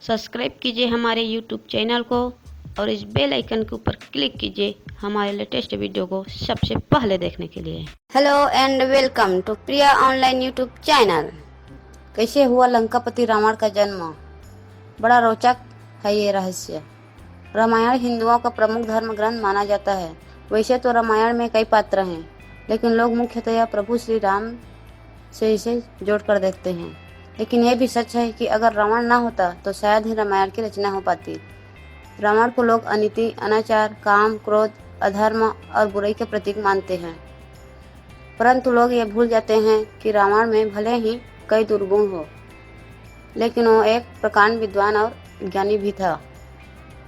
Subscribe कीजिए हमारे YouTube channel को और इस बेल आइकन के ऊपर क्लिक कीजिए हमारे लेटेस्ट वीडियो को सबसे पहले देखने के लिए। Hello and welcome to Priya online YouTube channel. कैसे हुआ लंकापति रावण का जन्म? बड़ा रोचक है ये रहस्य। रामायण हिंदुओं का प्रमुख धर्म ग्रंथ माना जाता है। वैसे तो रामायण में कई पात्र हैं, लेकिन लोग मुख्यतया प्रभु श्री राम से इसे जोड़कर देखते हैं। लेकिन यह भी सच है कि अगर रावण ना होता तो शायद ही रामायण की रचना हो पाती। रावण को लोग अनीति, अनाचार, काम, क्रोध, अधर्म और बुराई के प्रतीक मानते हैं, परंतु लोग ये भूल जाते हैं कि रावण में भले ही कई दुर्गुण हो, लेकिन वो एक प्रकांड विद्वान और ज्ञानी भी था।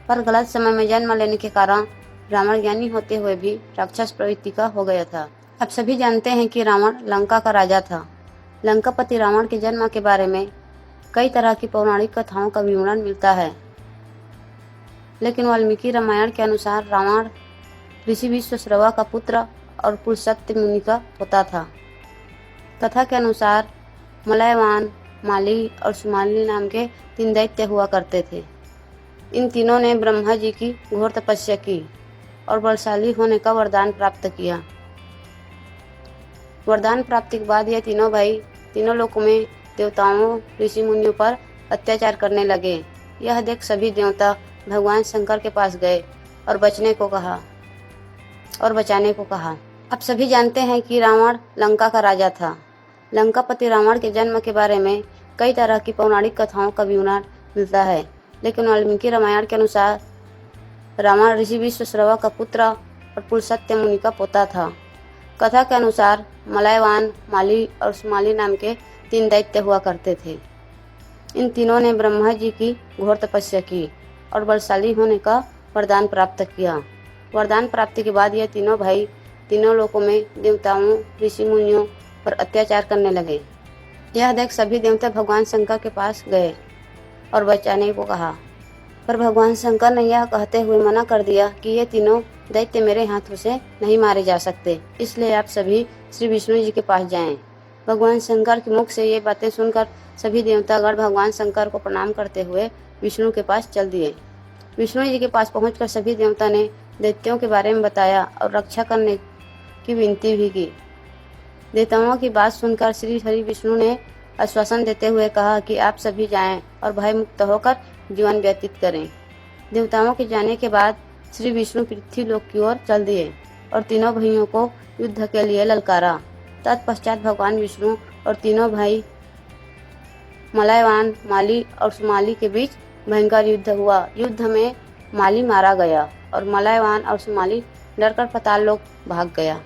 पर गलत समय में जन्म लेने के कारण रावण ज्ञानी होते हुए भी राक्षस प्रवृत्ति का हो गया था। अब सभी जानते हैं कि रावण लंका का राजा था। लंकापति रावण के जन्म के बारे में कई तरह की पौराणिक कथाओं का विवरण मिलता है, लेकिन वाल्मीकि रामायण के अनुसार रावण ऋषि विश्वश्रवा का पुत्र और पुरुषत्व मुनि का पोता था। कथा के अनुसार मलयवान, माली और सुमाली नाम के 3 दैत्य हुआ करते थे। इन तीनों ने ब्रह्मा जी की घोर तपस्या की और बलशाली होने का वरदान प्राप्त किया। वरदान प्राप्ति के बाद ये तीनों भाई तीनों लोकों में देवताओं, ऋषि मुनियों पर अत्याचार करने लगे। यह देख सभी देवता भगवान शंकर के पास गए और बचाने को कहा। अब सभी जानते हैं कि रावण लंका का राजा था। लंकापति रावण के जन्म के बारे में कई तरह की पौराणिक कथाओं का विवरण मिलता है, लेकिन वाल्मीकि रामायण के अनुसार रावण ऋषि विश्वश्रवा का पुत्र और पुरुषत्व मुनि का पोता था। कथा के अनुसार मलयवान, माली और सुमाली नाम के 3 दैत्य हुआ करते थे। इन तीनों ने ब्रह्मा जी की घोर तपस्या की और बलशाली होने का वरदान प्राप्त किया। वरदान प्राप्ति के बाद ये तीनों भाई तीनों लोकों में देवताओं, ऋषि मुनियों पर अत्याचार करने लगे। यह देख सभी देवता भगवान शंकर के पास गए और बचाने को कहा, पर भगवान शंकर ने यह कहते हुए मना कर दिया कि ये तीनों दैत्य मेरे हाथों से नहीं मारे जा सकते, इसलिए आप सभी श्री विष्णु जी के पास जाएं। भगवान शंकर के मुख से ये बातें सुनकर सभी देवतागण भगवान शंकर को प्रणाम करते हुए विष्णु के पास चल दिए। विष्णु जी के पास पहुंचकर सभी देवता ने दैत्यों के बारे में बताया और रक्षा करने की विनती भी की। देवताओं की बात सुनकर श्री हरि विष्णु ने आश्वासन देते हुए कहा कि आप सभी जाएं और भय मुक्त होकर जीवन व्यतीत करें। देवताओं के जाने के बाद श्री विष्णु पृथ्वी लोक की ओर चल दिए और तीनों भाइयों को युद्ध के लिए ललकारा। तत्पश्चात भगवान विष्णु और तीनों भाई मलयवान, माली और सुमाली के बीच भयंकर युद्ध हुआ। युद्ध में माली मारा गया और मलयवान और सुमाली डरकर पाताल लोक भाग गया।